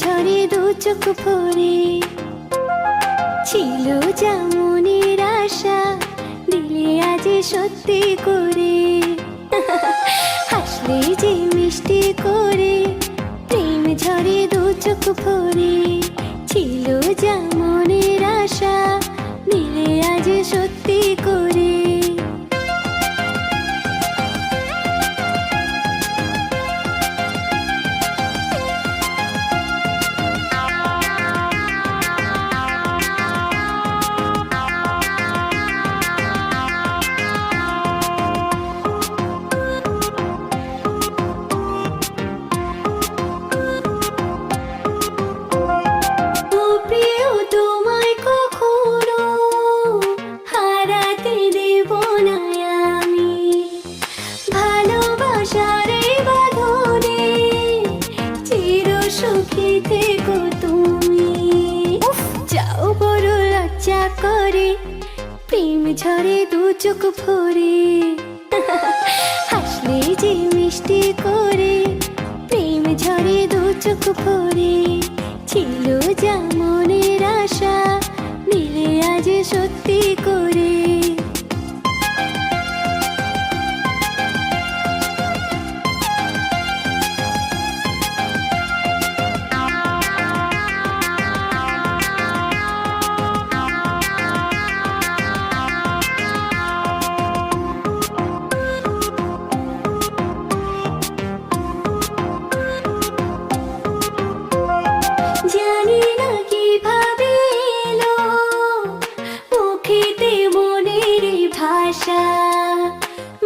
ঝরে দু চোখ ভরে, ছিল যেমনের আশা দিলে আজ সত্যি করে। হাসলে যে মিষ্টি করে, প্রেম ঝরে দু চোখ ভরে, ছিল যেমনের আশা দিলে আজ সত্যি করে। করে প্রেম ঝরে দু চোখ ভরে, হাসলে যে মিষ্টি করে, প্রেম ঝরে দু চোখ ভরে, ছিল যেমনের আশা দিলে আজ সত্যি করে।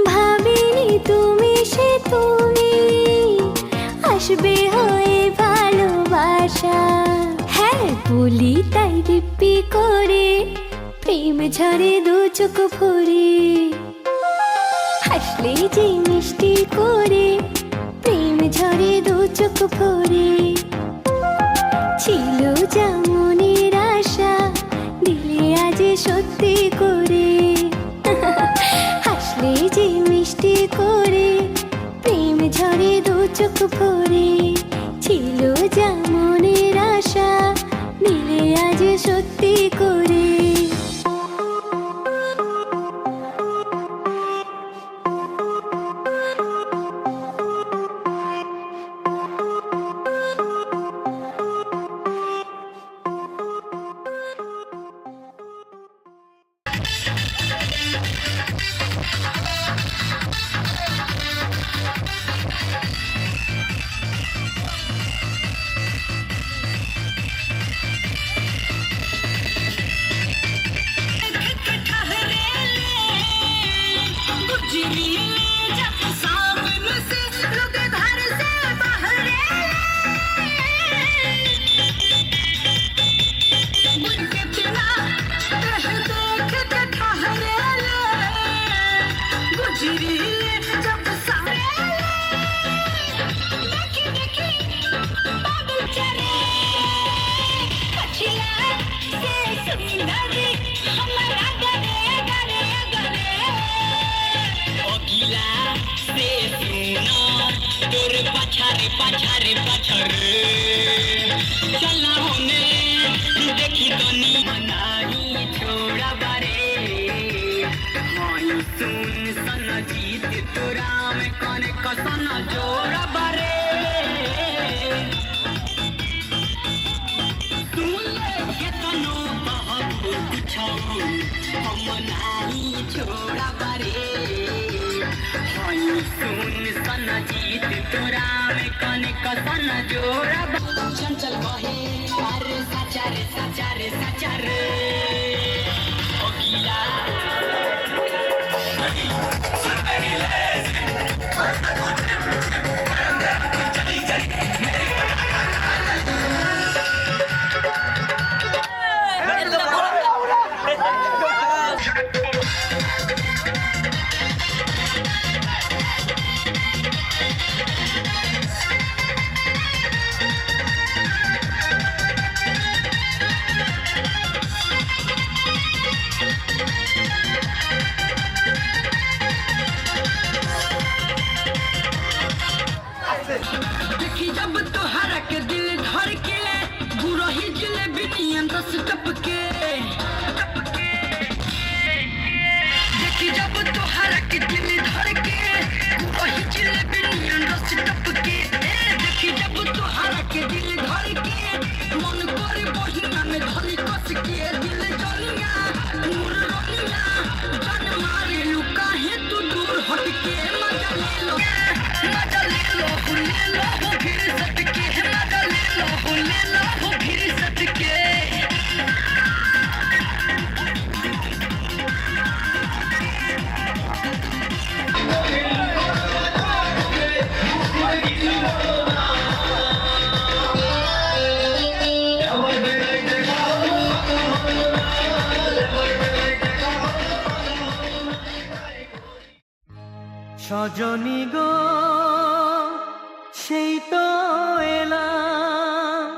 ভাবিনি তুমি সে তুমি আসবে হয়ে ভালোবাসা। হ্যাঁ বলি তাই দিব্যি করে, প্রেম ঝরে দু চোখ ভরে, হাসলে যে মিষ্টি করে, প্রেম ঝরে দু চোখ ভরে, ছিল যেমনের আশা দিলে আজ সত্যি করে। হাসলে যে মিষ্টি করে, প্রেম ঝরে দু চোখ ভরে, ছিল যেমনের আশা দিলে আজ সত্যি করে। পাছারে পাছারে পাছারে চলা হনে দেখি তনি মনাই ছোড়া বারে হাই সুন সন জিত তোরা মে কনে কসন জোড়া বারে सुन ये तनो बहुत कुछौ हम नाही छोड़ा बारे हाय सुन सना जीत तोरा में कने कसन जोड़ा चंचल बहे अरे सचारे सचारे सचारे ओ गीला সজনী গো সেই তো এলাম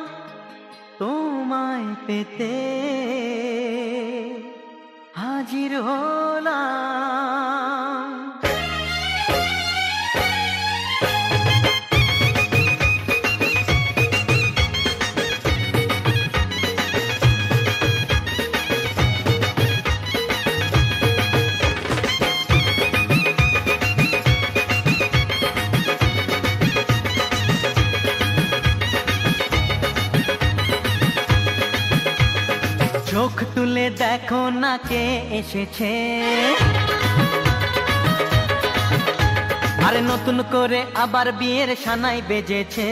তোমায় পেতে হাজির হলাম। চোখ তুলে দেখো না কে এসেছে, আরে নতুন করে আবার বিয়ের সানাই বেজেছে।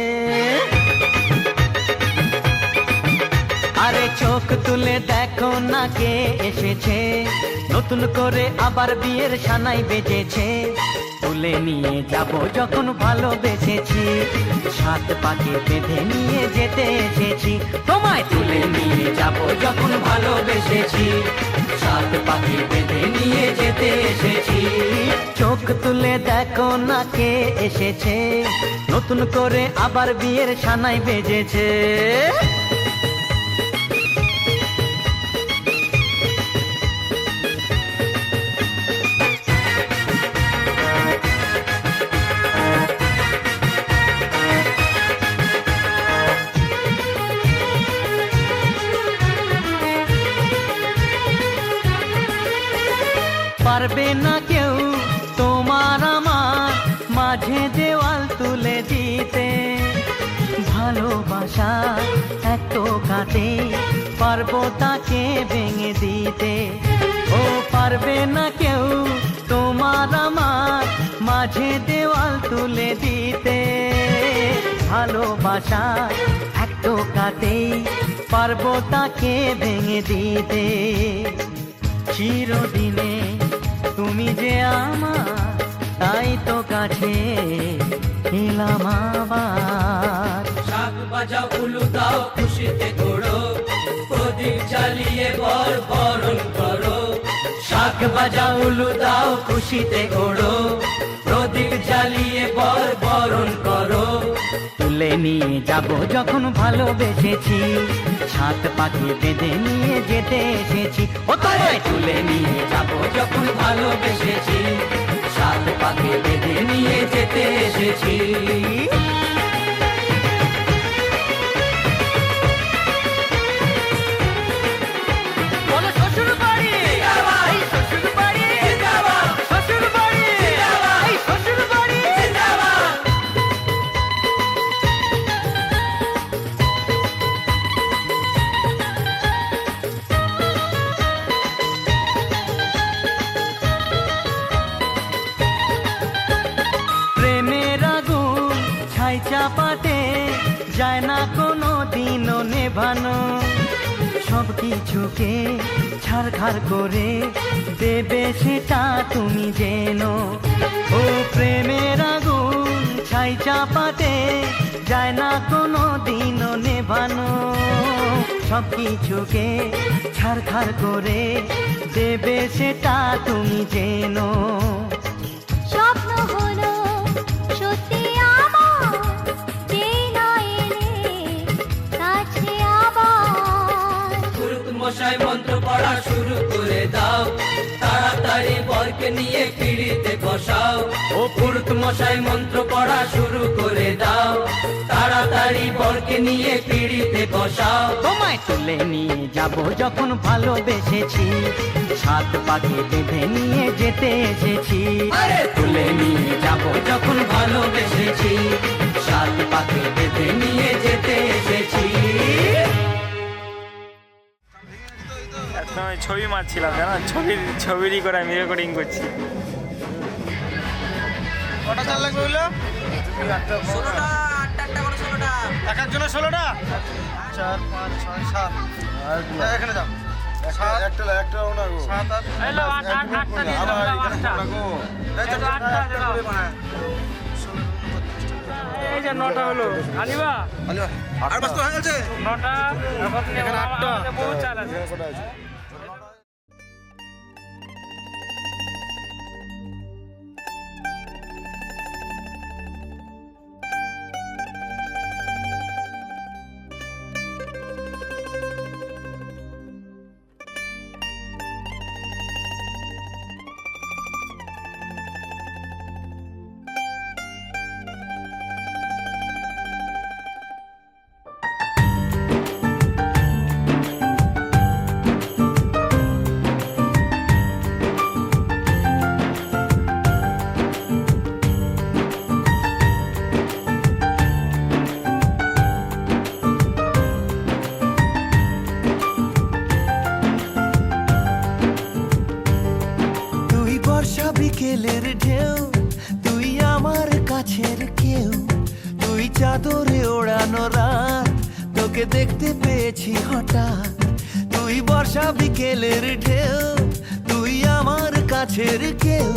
আরে চোখ তুলে দেখো না কে এসেছে, নতুন করে আবার বিয়ের সানাই বেজেছে। তুলে নিয়ে যাব যখন ভালোবেসেছি, সাত পাকে বেঁধে নিয়ে যেতে এসেছি। তোমায় তুলে নিয়ে যাব যখন ভালোবেসেছি, সাত পাকে বেঁধে নিয়ে যেতে এসেছি। চোখ তুলে দেখো না কে এসেছে, নতুন করে আবার বিয়ের সানাই বেজেছে। পারবে না কেউ তোমার আমার মাঝে দেওয়াল তুলে দিতে, ভালোবাসা এত কাটে পারবো তাকে ভেঙে দিতে। ও পারবে না কেউ তোমার আমার মাঝে দেওয়াল তুলে দিতে, ভালোবাসা এত কাটে পারবো তাকে ভেঙে দিতে। চিরদিনে তুমি যে আমার, তাই তো কাছে এলাম আবার। শাক বাজাও উলু দাও খুশিতে ঘোড়ো, প্রদীপ জ্বালিয়ে বর বরণ করো। শাক বাজাও উলু দাও খুশিতে ওড়ো, প্রদীপ জ্বালিয়ে বর বরণ করো। তুলে নিয়ে যাব যখন ভালোবেসেছি, সাত পাকে বেঁধে নিয়ে যেতে এসেছি। ও তোমায় তুলে নিয়ে যাব যখন ভালোবেসেছি, সাত পাকে বেঁধে নিয়ে যেতে এসেছি। চাপাতে যায় না কোনো দিনও নেভানো, সব কিছুকে ছাড়খাড় করে দেবে সেটা তুমি জেনো। ও প্রেমের আগুন ছাই চাপাতে যায় না কোনো দিনও নেভানো, সব কিছুকে ছাড়খাড় করে দেবে সেটা তুমি জেনো। স্বপ্ন হলো সত্যি মশাই মন্ত্র পড়া শুরু করে দাও, তাড়াতাড়ি বরকে নিয়ে পিড়িতে বসাও। ও পুরুত মশাই মন্ত্র পড়া শুরু করে দাও, তাড়াতাড়ি বরকে নিয়ে পিড়িতে বসাও। তোমায় তুলে নিয়ে যাব যখন ভালোবেসেছি, সাত পাকে বেঁধে নিয়ে যেতে এসেছি। আরে তুলে নিয়ে যাব যখন ভালোবেসেছি, সাত পাকে বেঁধে নিয়ে যেতে এসেছি। আমি ছবি মারছিলাম জানো, ছবিরই করে আমি রেকর্ডিং করছি। কটা চাল লাগবে বললো? 16টা, 8টা করে 16টা। এক একজনের 16টা? 4, 5, 6, 7। এখানে যাও। একটা ওনা গো। 7, 8। এলো 8টা দিয়ে দাও, 8টা। এই যে 9টা হলো। আলিবা আর বাস তো হয়ে গেছে। 9টা, এখানে 8টা। বহু চাল আছে। তোকে দেখতে পেয়েছি হঠাৎ, তুই বর্ষা বিকেলের ঢেউ, তুই আমার কাছের কেউ,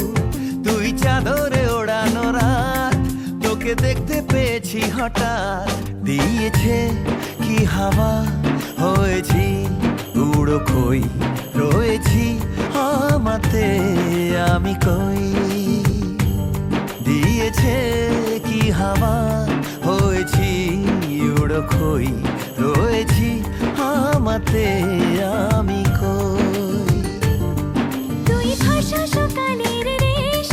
তুই চাদরে ওড়ানো রাত, তোকে দেখতে পেয়েছি হঠাৎ। দিয়েছে কি হাওয়া, হয়েছি উড়ো খই, রয়েছি আমাতে আমি কই। দিয়েছে কি হাওয়া, হয়েছি উড়ো খই, রয়েছি আমাতে আমি কই। তুই ভাষা সকালের রেশ,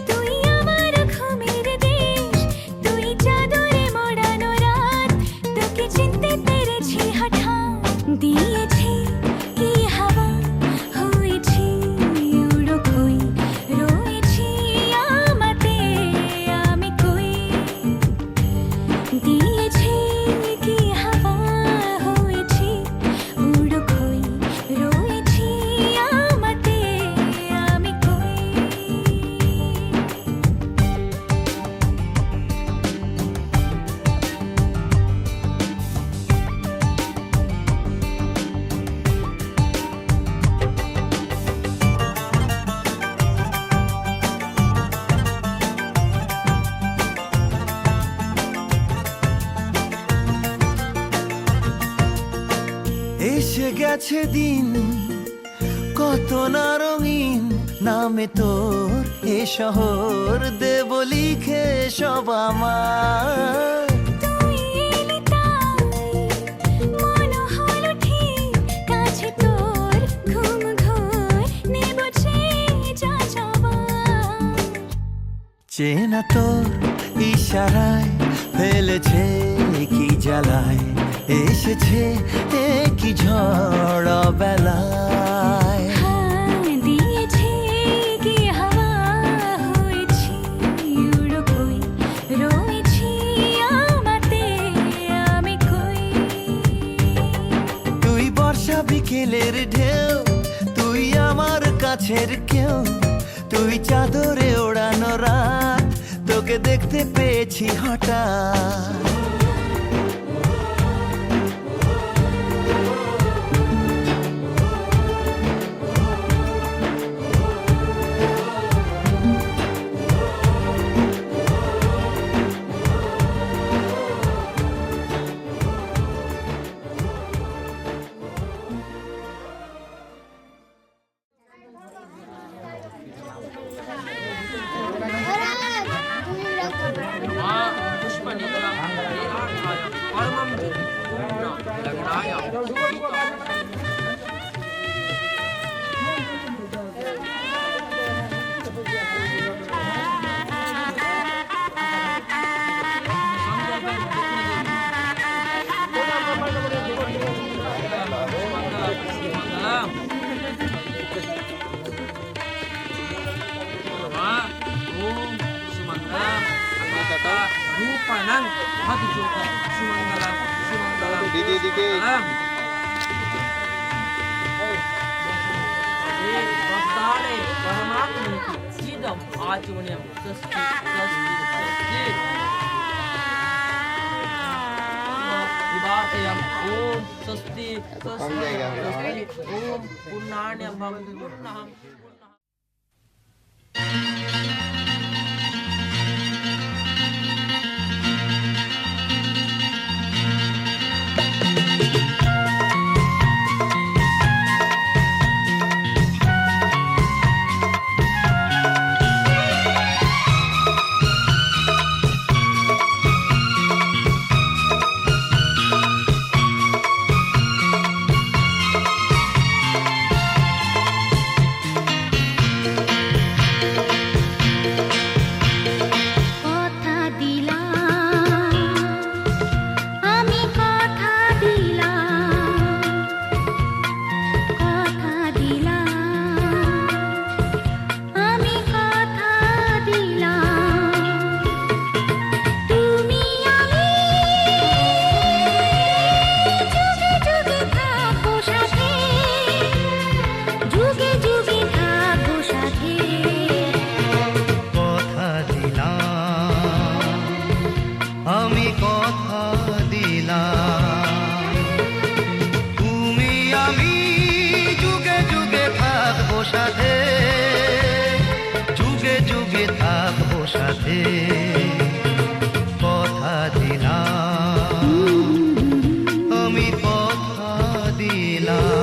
তুই আমার ঘুমের দেশ, তুই চাদরে মোড়ানো রাত, তোকে চিনতে পেরেছি হঠাৎ। দিয়েছি কি হাওয়া, হয়েছি উড়ো খই, রয়েছি আমাতে আমি কই। দিয়েছি কি হাওয়া, হয়েছি উড়ো খই, রয়েছি আমাতে আমি কই। এসে গেছে দিন কত না রঙিন, নামে তোর এ শহর দেব লিখে সব আমার। তুই এলি তাই মন হলো ঠিক, কাছে তোর ঘুম ঘোর নেব যা যাবার। চেনা তোর ইশারায় ফেলেছে কি জ্বালায়, এসেছে এ কি ঝড় বেলায়। দিয়েছি কি হাওয়া, হয়েছি উড়ো খই, রয়েছি আমাতে আমি কই। তুই বর্ষা বিকেলের ঢেউ, তুই আমার কাছের কেউ, তুই চাদরে ওড়ানো রাত, তোকে দেখতে পেয়েছি হঠাৎ। Rupanang Hatujuka Sumanggalam Sumanggalam Dalam Bastale Paramatma Sidam Achuniam Sasti Vibatayam Om Sasti Sasti Om Purnanyam Bhavati Purnaham কথা দিলাম, আমি কথা দিলাম।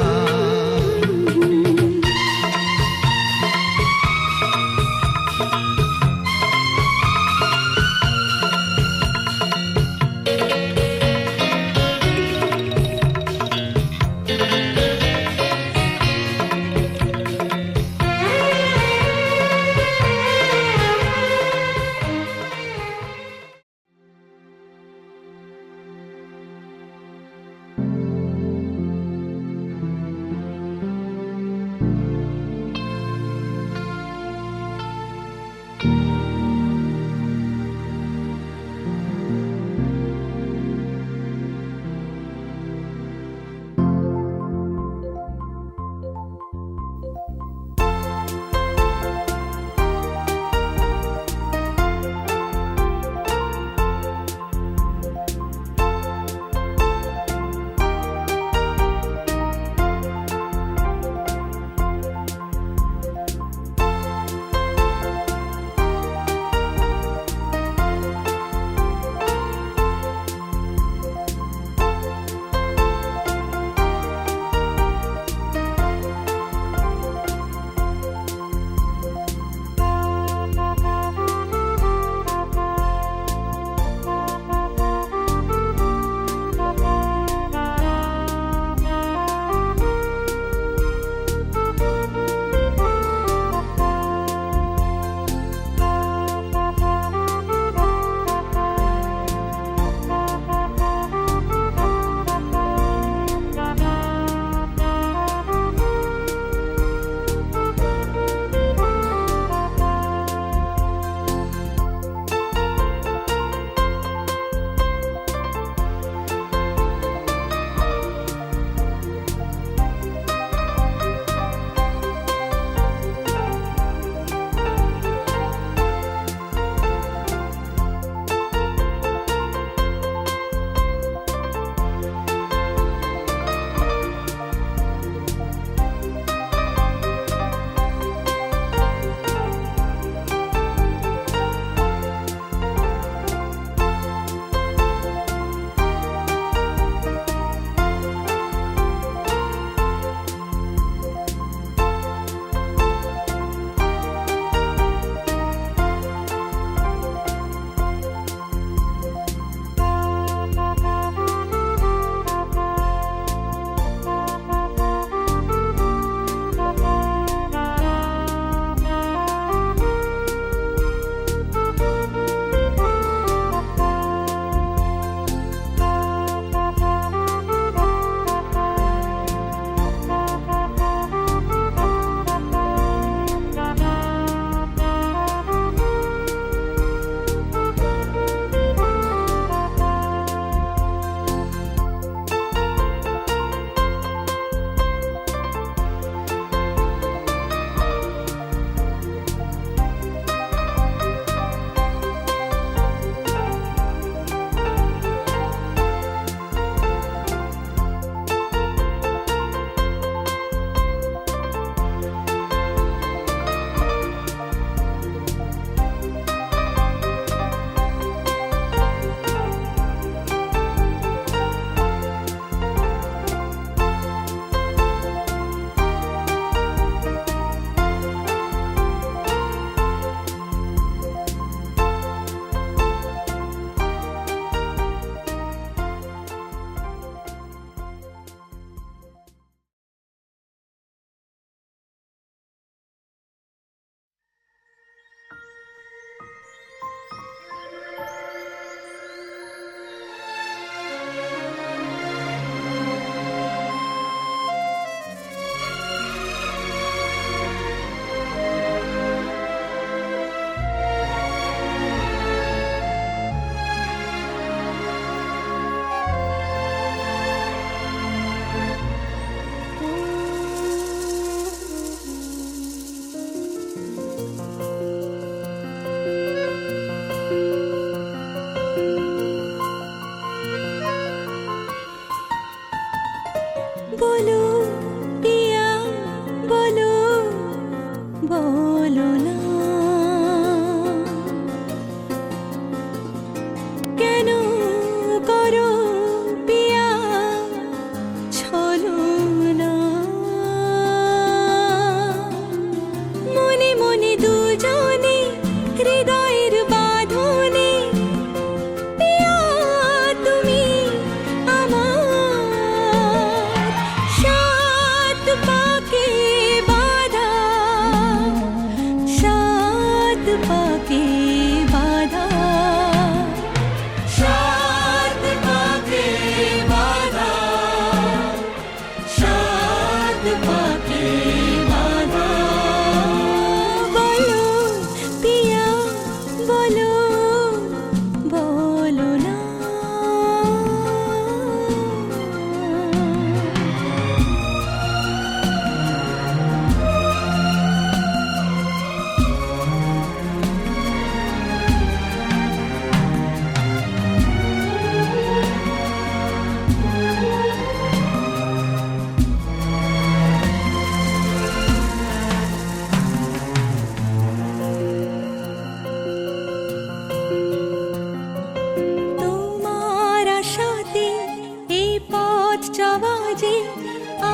আওয়াজে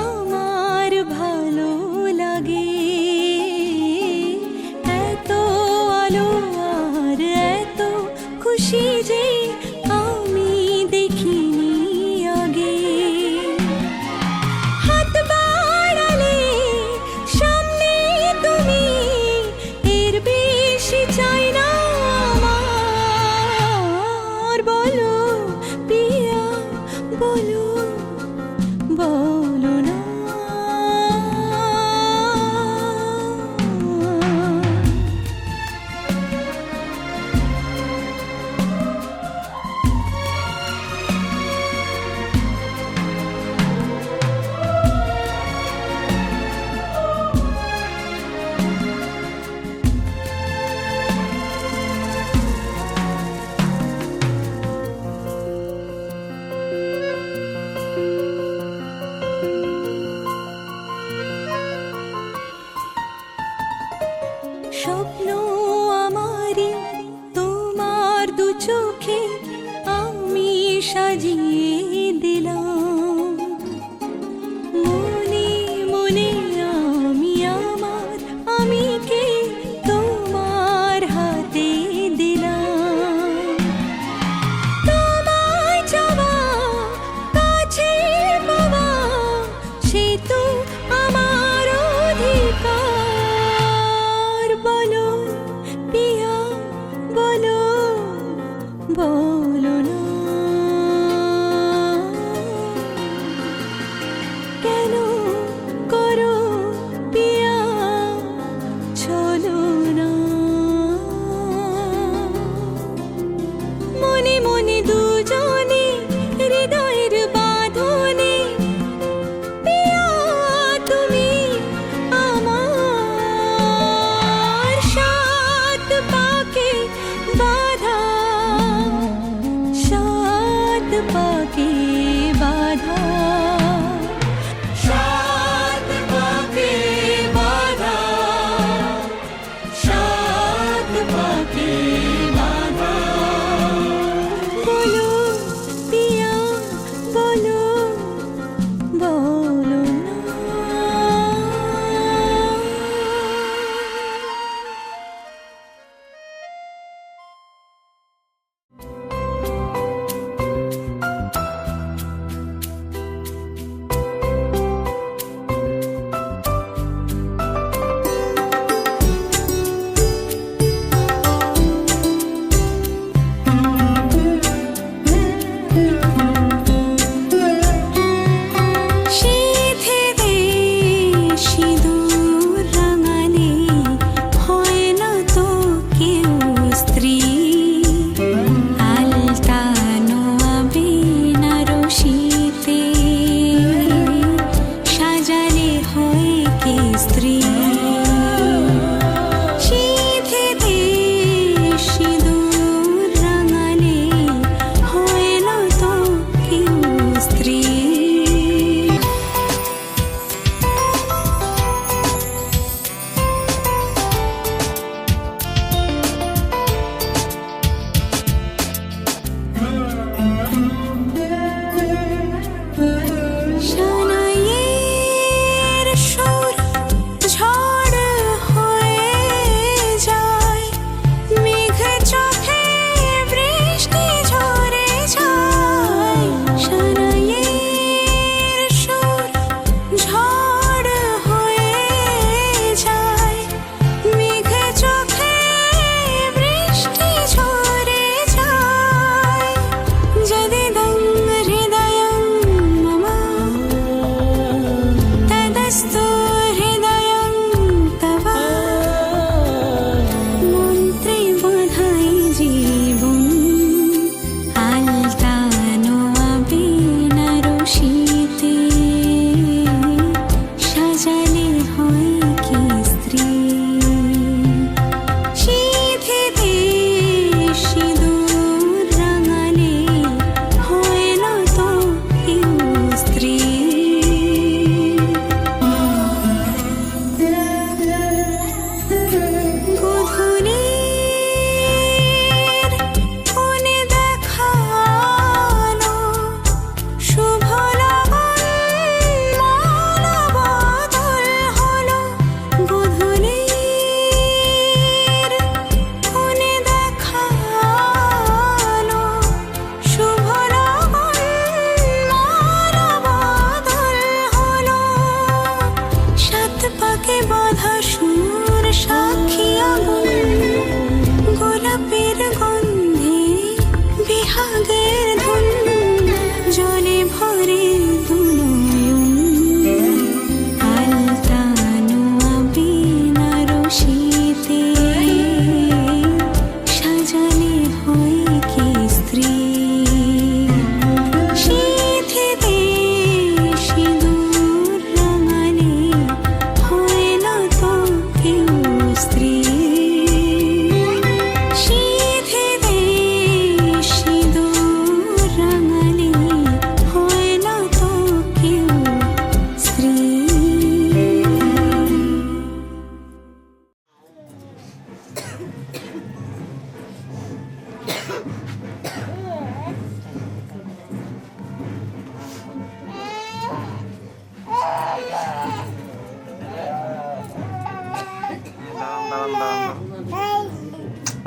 আমার ভালো লাগে, এত আলো আর এত খুশি যে আমি দেখিনি আগে। হাত বাড়ালে সামনে তুমি, এর বেশি চাই না আমার। বলো পিয়া বলো, বলো না।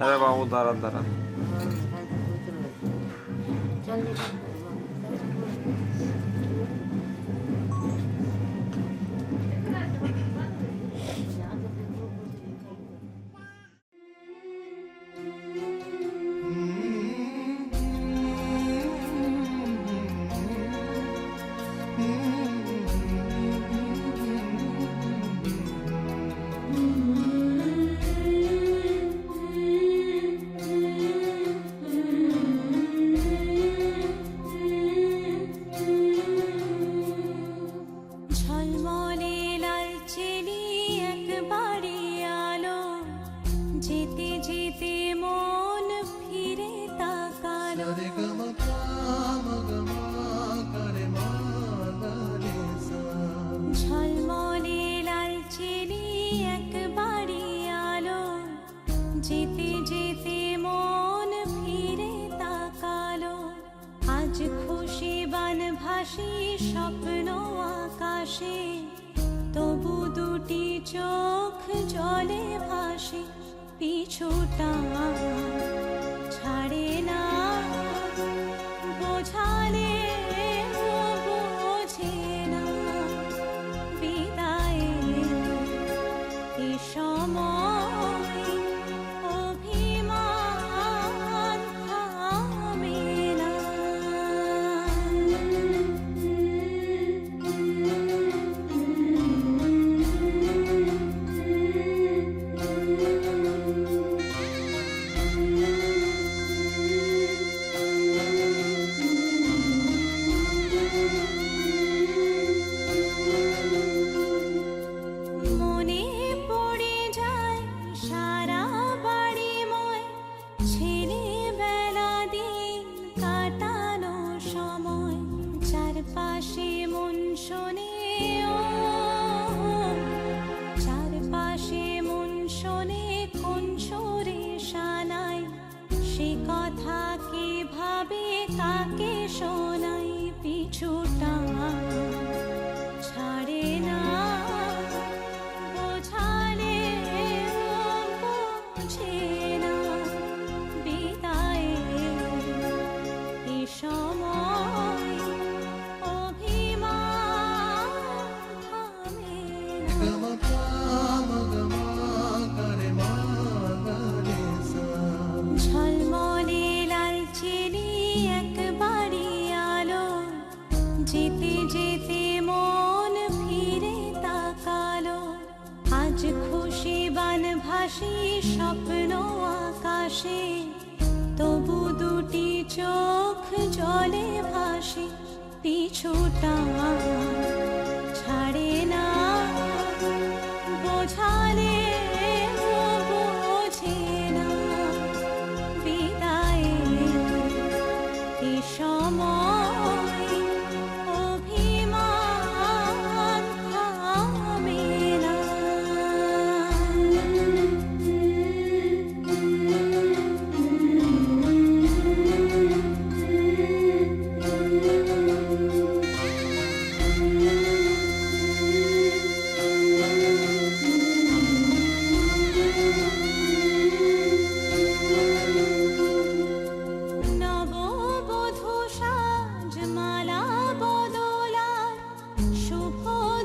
আরে বাবু দাঁড়ান দাঁড়ান। ঝলমলে লাল চেলি একবারে আলো, যেতে যেতে মন ফিরে তাকালো। ঝলমলে লাল চেলি একবারে আলো, যেতে যেতে মন ফিরে তাকালো। আজ খুশি বান ভাসি স্বপ্ন আকাশে, তবু দুটি চোখ জলে ভাসে। পিছুটা ছাড়ে না, বোঝালে বোঝে না। বিদায়ের এ সময় অভিমান থামে না। মনে পড়ে যায় সারা বাড়িময়, ছেলেবেলা দিন কাটানো সময়। চারপাশে মন শোনে ও, চারপাশে মন শোনে কোন সুরে শানাই। সে কথা কে ভাবে কাকে শোনাই। পিছুটা ছাড়ে না, বোঝালে বোঝে না। বিদায়ের এ সময় অভিমান থামে না। ঝলমলে লাল চেলি একবারে আলো, যেতে যেতে মন ফিরে তাকালো। আজ খুশি বান ভাসি স্বপ্ন আকাশে, তবু দুটি চোখ জলে ভাসে। পিছুটা ছাড়ে না, বোঝালে বোঝে না। বিদায়ের এ সময় অভিমান থামে না। নববধূ সাজমালা বদলার, শুভ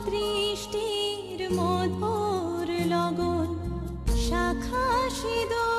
দৃষ্টির মধুর লগন। শাখা সিঁদুর